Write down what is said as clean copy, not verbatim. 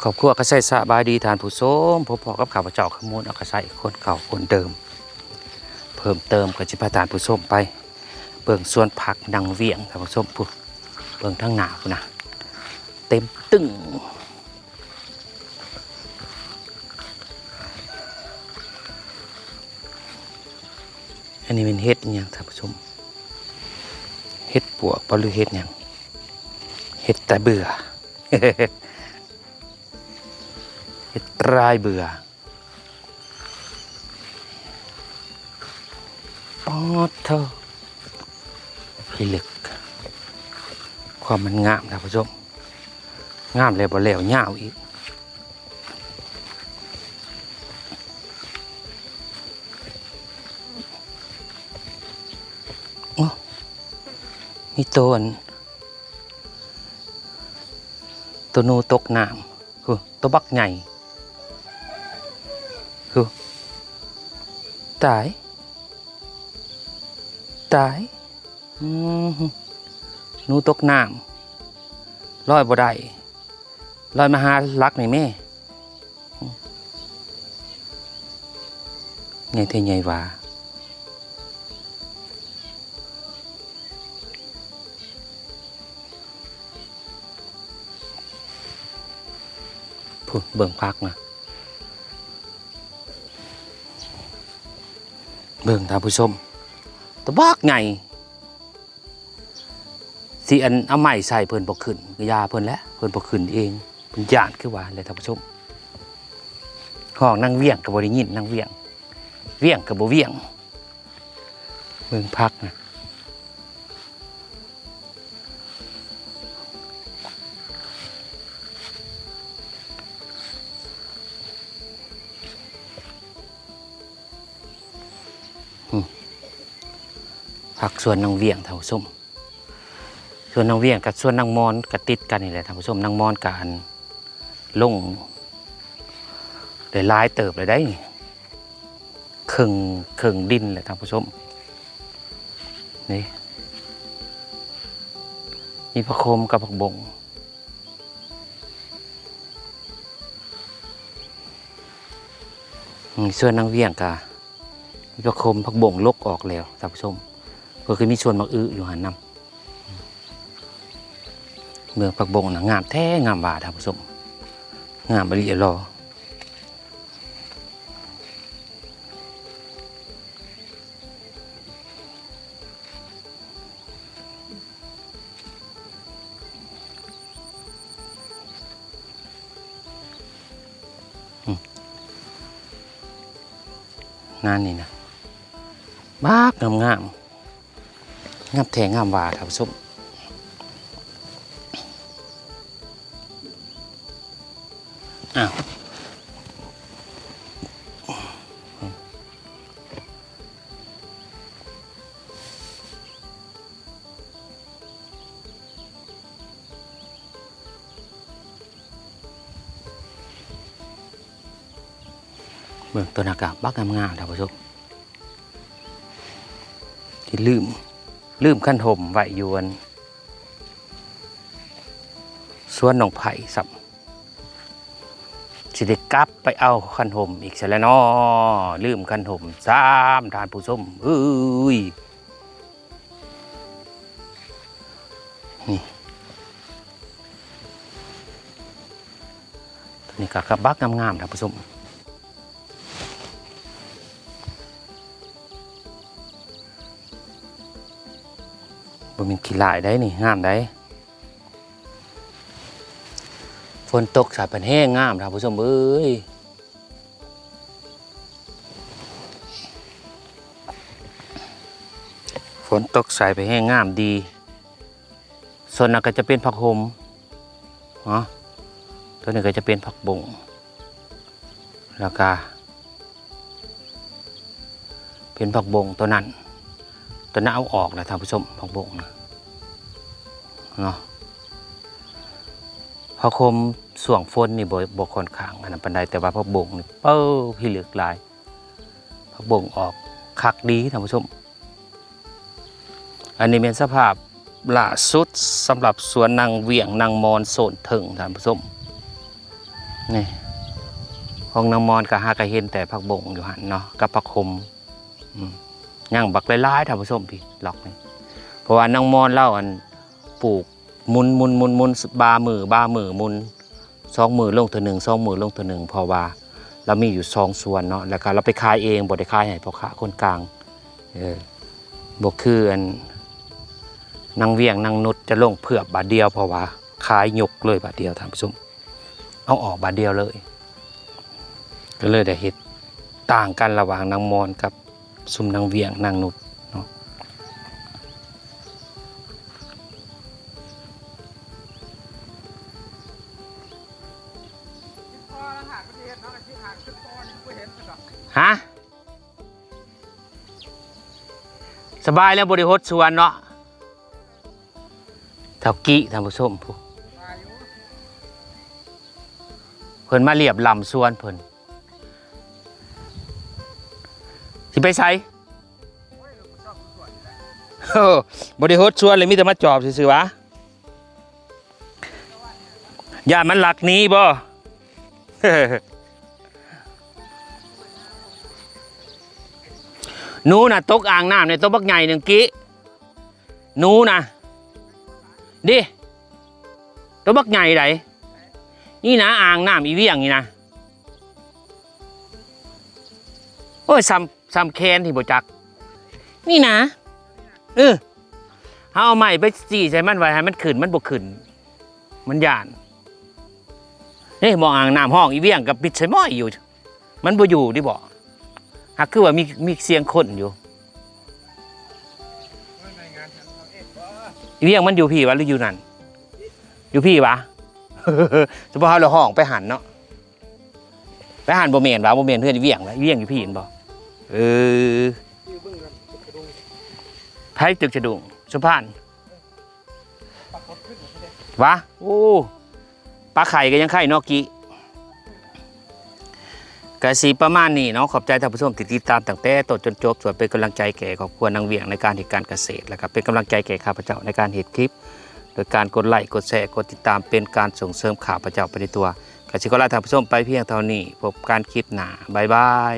ขอบคุณกระใส่สบายดีทานผู้ชมพบพอกับข่าวเจ้าขมูลเอากระใส่คนเก่าคนเดิมเพิ่มเติมกับจิพาทานผู้ชมไปเบิ่งส่วนผักดังเวียงท่านผู้ชมผู้เบิ่งทั้งหนาผู้นะเต็มตึ้งอันนี้เป็นเห็ดอย่างท่านผู้ชมเห็ดปวกบหรือเห็ดอย่างเห็ดแต่เบื่อ เห็ดตรายเบื่อปอดเธอพิลึกความมันงามนะผู้ชมงามเลยบ่แล้วยาวอีกโอ้มีตัวนูตกน้ำคือตัวบักใหญ่คือตายนูตกน้ำลอยบ่ได้ลอยมาหาลักหน่อยแม่ใหญ่เท่าใหญ่หว่าพูดเบิ่งพักนะเบิ่งท่านผู้ชมตัวบักใหญ่สิอันเอาไม้ใส่เพิ่นบ่ขึ้นก็ยาเพิ่นแล้วเพิ่นบ่ขึ้นเองเพิ่นย่านคือว่าเลยท่านผู้ชมห้องนั่งเวียงก็บ่ได้ยินนั่งเวียงเวียงก็บ่เวียงเบิ่งพักนะผักส่วนนางเวียงท่านผู้ชมส่วนนางเวียงกับส่วนนางมอนกับติดกันนี่แหละท่านผู้ชมนางมอนกับอันลงได้ลายเติบเลยได้ครึ่งดินเลยท่านผู้ชมนี่มีผักโคมกับผักบงส่วนนางเวียงกับมีผักโคมผักบงลกออกแล้วท่านผู้ชมก็คือมีส่วนมักอื้ออยู่หันนำเมืองผักบงนะงามแท้งามหวาท่านผู้ชมงามบริเอรองานนี่นะบ้างามงามแท้งามหวาท่านผู้ชมอ้าวเบิ่งตัวหน้ากากบักงามท่านผู้ชมที่ลืมขั้นห่มไหวอยวนสวนหนองไผ่สับสิได้กลับไปเอาขั้นห่มอีกเสียแล้วเนาะลืมขั้นห่ม3ทานผู้ชมนี่ตัวนี้ก็บักงามท่านผู้ชมบ่มีขี้ลายได้นี่งามได้ฝนตกสายเป็นแห้งงามท่านผู้ชมเอ้ยฝนตกสายไปแห้งงามดีส่วนนั้นก็จะเป็นผักโขมเนาะตัวนี้ก็จะเป็นผักบงแล้วก็เป็นผักบงตัวนั้นเอาออกนะท่านผู้ชมผักบงนะเนาะผักโขมส่วงฝนนี่บ่ค่อนข้างอันนั้นปานใดแต่ว่าผักบงนี่พี่เหลือกลายผักบงออกคักดีท่านผู้ชมอันนี้เป็นสภาพล่าสุดสำหรับสวนนางเวียงนางมอนโซนถึงท่านผู้ชม นี่ของนางมอนกับหากระเห็นแต่ผักบงอยู่หันเนาะกับผักคมย่างบักหลายๆท่านผู้ชมพี่หลอกนี่เพราะว่านางมอนเล่าอันปลูกมุนบามืมุน2 มือลงเท่านึง2 มือลงเท่านึงเพราะว่าเรามีอยู่2 ส่วนเนาะแล้วก็เราไปขายเองบ่ได้ขายให้พ่อค้าคนกลางบ่คืออันนางเวียงนางนุชจะลงเผือกบาทเดียวเพราะว่าขายยกเลยบาทเดียวท่านผู้ชมเอาออกบาทเดียวเลยก็เลยได้เห็ดต่างกันระหว่างนางมอนกับซุมนางเวียงนางนุชเนาะฮะสบายแล้วบริโภคสวนเนาะเท่ากี้ท่านผู้ชมผู้เพิ่นมาเรียบลำสวนเพิ่นสิไปไสบริโภคสวนเลยมีแต่มาจอบซื่อๆวะย่ามันหลักนี้บ่ หนูน่ะตกอ่างน้ำในตัวบักใหญ่หนึ่งกี้หนูน่ะดิตัวบักใหญ่ไหนนี่นะอ่างน้ำอีเวียงนี่นะโอ้ยซ้ำแคนที่บ่จักนี่นะเอาใหม่ไปจี้ใส่มันไว้ให้มันขึ้นมันบ่ขึ้นมันย่านนี่มองอ่างน้ำห้องอีเวียงกับปิดใส่หม้ออยู่มันบ่อยู่ดิบ่หากคือว่ามีเสียงคนอยู่อีเวียงมันอยู่พี่วะหรืออยู่นั่นอยู่พี่วะเฉพาะเราห้องไปหันเนาะไปหันบ่เมนวะบ่เมนเพื่อนอีเวียงวะอีเวียงอยู่พี่เห็นบ่ไผ่ตึกฉดุงสุพรรณวะโอ้ปลาไข่ก็ยังไข่นอกกี้กะสีประมาณนี้เนาะขอบใจท่านผู้ชมที่ติดตามตั้งแต่ต้นจนจบส่วนเป็นกำลังใจแก่ครอบครัวนางเวียงในการเหตุการเกษตรและก็เป็นกำลังใจแก่ข้าพเจ้าในการเหตุคลิปโดยการกดไลค์กดแชร์กดติดตามเป็นการส่งเสริมข้าพเจ้าไปในตัวกะสิขอลาท่านผู้ชมไปเพียงเท่านี้พบการคลิปหน้าบ๊ายบาย